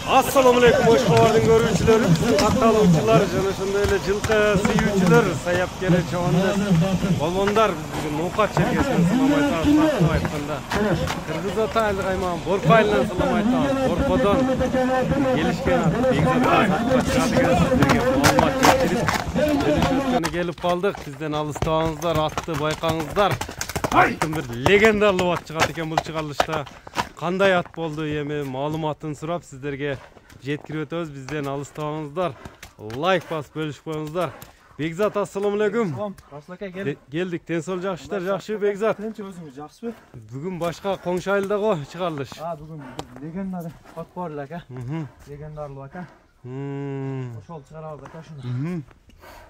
Assalamu alaikum hoş geldin görüntüleri, bizim katılımcılar, jana şunda ele жылкы сүйүүчүлөр, саяпкерлер, чабандар, балбондар бизге Ноқат чергесинен салам айтабыз, айтканда. Кыргыз ата айыл каймаган Борко айылынан салам айтабыз. Боркодон келишкен сизерге маалымат жеткирип, келишүүнү келип калдык. Бизден алыстабаңыздар, атты байкаңыздар. Айттым бир легендарлуу ат чыгат экен бул чыгарылышта. Кандай ат болду эми маалыматын сурап сиздерге жеткирип өтөбүз. Бизден алыстабаңыздар. Лайк басып бөлүшүп коюңуздар. Бекзат, ассаламу алейкум. Расылака келдик. Тенсол жакшыдар, жакшы Бекзат. Тенч өзүңүз жакшысызбы? Бүгүн башка коңшу айылда го чыгарылыш. Бүгүн легендар ат бар эле ака. Легендарлуу ака. Ошол чыгарабыз ака шуну.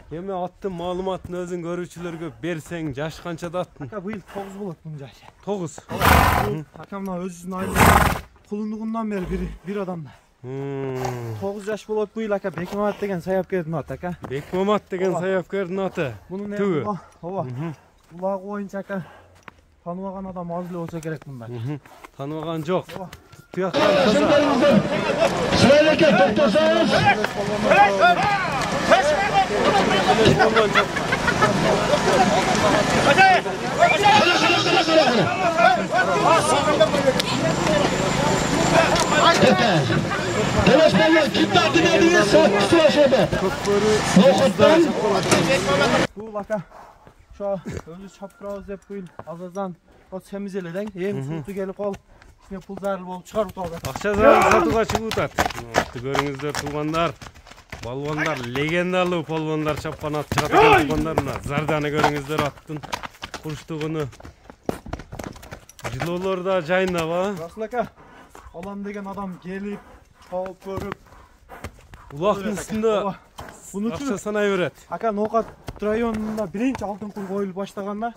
Эми аттын маалыматын өзүң көрүүчүлөргө берсең, жаш канчада аттын? Ака быйыл 9 болот бунун жашы. 9. Ака мына өзүнүн айылында кулундугундан бери бир адамда. 9 жаш болот быйыл ака. Бекмамат деген саяпкердин аты ака. Бекмамат деген саяпкердин аты. Мунун эми ооба. Улагы боюнча ака таныбаган адам аз эле болсо керек мында. Таныбаган жок. Туяктан таза. Söyleke toplasanız. Telefonlar kimden dinlediğiniz saat aşağıda. Noqatdan. Bu aka şu özü çapırabız dep buyul azazdan o semiz eleden eң сууtu келип калып içine pul zarыл болуп чыгарып атат. Акча зарыл сатууга чыгып атат. Көрүңүздөр туугандар, балбондар, легендалуу балбондар чапкан ат чыгат экен туугандар. Мына зарданы көрүңүздөр аттын курчтугуну. Жылоолор да жайындабы? Расыл ака, алам деген адам келип, чалып көрүп, улактын үстүндө акча санай берет. Ака Ноқат районунда биринчи алтын кур коюлуп баштаганда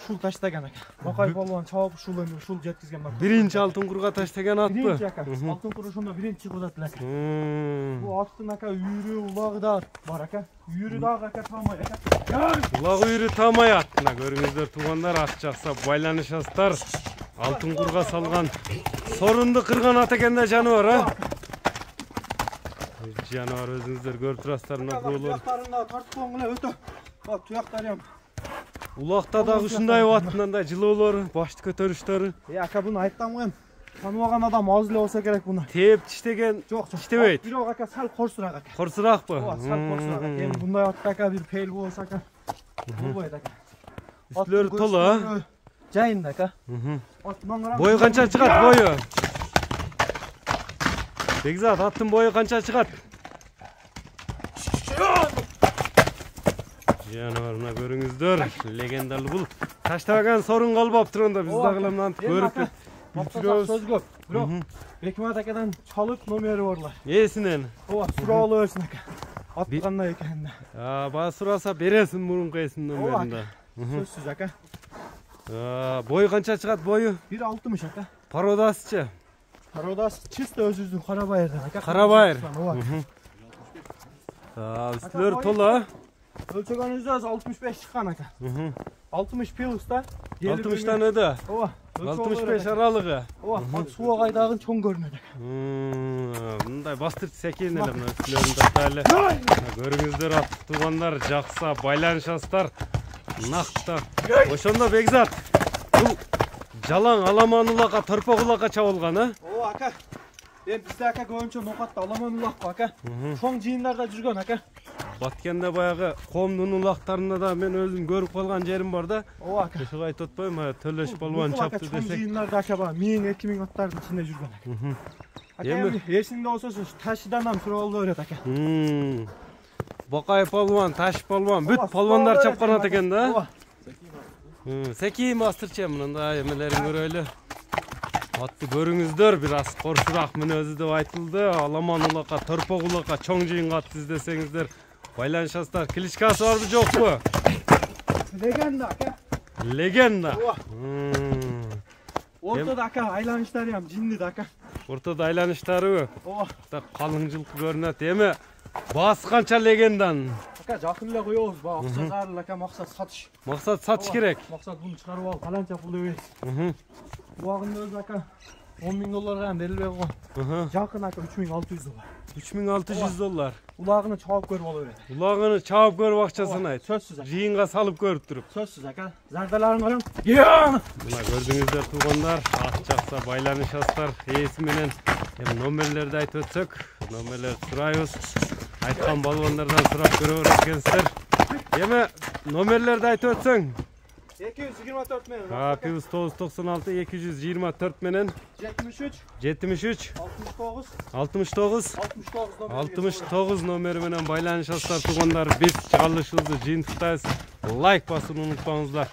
ушул таштаган ака. Ноқай балуан чалып ушул жеткизген ат. Биринчи алтын курга таштаган атпы? Биринчи ака. Алтын кур ошондо биринчи чыгып атат эле ака. Бул аттын ака үйрү, улагы да бар ака. Үйрү дагы ака таамай ака. Улагы үйрү таамай ат. Мына көрүңүздөр туугандар, ат жакса байланышасыздар. Алтын курга салган сорунду кырган ат экен да жаныбар, а? Жаныбар өзүңүздөр көрүп турасыздар мына буроолор. Туяктарында тартып коюң эле өтө. Бак туяктары ham. Улакта дагы ушундай ат, мындай жылоолору, башты көтөрүштөрү. Ака буну айттым го эми. Таныбаган адам аз эле болсо керек буну. Тээп тиштеген жок, тиштебейт. Бирок ака сал корсураак ака. Корсураакпы? Ооба, сал корсураак. Эми мындай атта ака бир пейил болсо ака. Болбойт ака. Үстүлөрү толу, а? Жайында ака. Бою канча чыгат, бою? Бекзат, аттын бою канча чыгат? Жаныбарына көрүңүздөр, легендалуу бул. Таштабаган сорун калбап турганда биз дагы мынтип көрүп мактасак сөз көп. Бирок Бекмамат акадан чалып номери борлар. Эсинен. Ооба, суроолор берсин ака. Ат кандай экен. Баа сураса бересиң мурунку эсин номеринде. Сөзсүз ака. Бою канча чыгат бою? 1.60 ака. Породасы-чы? Породасы чисто өзүбүздүн Карабайырдан ака. Карабайыр. Ооба. Үстүлөрү толу, а? Ölçөгөнүздө 65 чыккан ака. 60 плюста. 60тан өдө. Ооба. 65 аралыгы. Ооба, суу кайдагын чоң көрүнөт ака. Мындай бастырып секен эле мына үстүлөрүндө да эле. Көрүңүздөр ат туугандар, жакса байланышасыздар. Накта. Ошондо Бекзат, бул жалаң аламан улакка, торпок улакка чабылган, а? Ооба ака. Бизде ака көбүнчө Ноқатта аламан улак ака. Чоң жыйындарда жүргөн ака. Баткенде баягы коомдун улактарында да мен өзүм көрүп калган жерим бар да. Ооба ака. Ошого айтып атпайм, Төлөш балбан чапты десек. десек. Жыйындарда ака бар, 1000-2000 аттардын ичинде жүргөн ака. Эми эсиңде болсо Ташидан ham суроолор берет ака. Бакай балбан, Таш балбан, бүт балбандар чапкан ат экен да. Ооба. Секи мастырчы мындай эмелерин көрөлү. Атты көрүңүздөр, бир аз корсураак мүнөзү деп айтылды. Аламан улакка, торпок улакка чоң жыйынга ат издесеңиздер байланышасыздар. Кличкасы барбы жокпу? Легенда ака. Легенда. Ортодо ака айланыштары ham жинди да ака. Ортодо айланыштары. Ооба. Калың жылкы көрүнөт. Эми баасы канча легендан? Ака жакын эле коебуз, баа акча зарыл ака, максат сатыш. Максат сатыш керек. Максат буну чыгарып алып, таланча пул эбес. Убагында өзү ака $10.000 dolarga berilbey koygan. Jakın aka $3.600. $3.600. Ulağını çabuk görüp olaveredi. Ulağını çabuk görüp akçasını ayt. Sözsüz aka. Jiyinga salıp görüp durup. Sözsüz aka. Zardalaryň görüň. Ýa! Buna gördüňizler tuğanlar, akçaksa baylanış aslar, heyesi menen hem nomerlerdi aytып ötsök, nomerler suraýbys. Aytkan balwanlardan surap görüp ekensizler. Yeme nomerlerdi aytып ötseň. 224 menen. Rapius 996 224 menen 73 73 69 69 69 69 nomeri menen baylanış aslar tuğanlar biz çağrılışыбызды жыйынтыктайбыз. Like basın unutmaňızlar.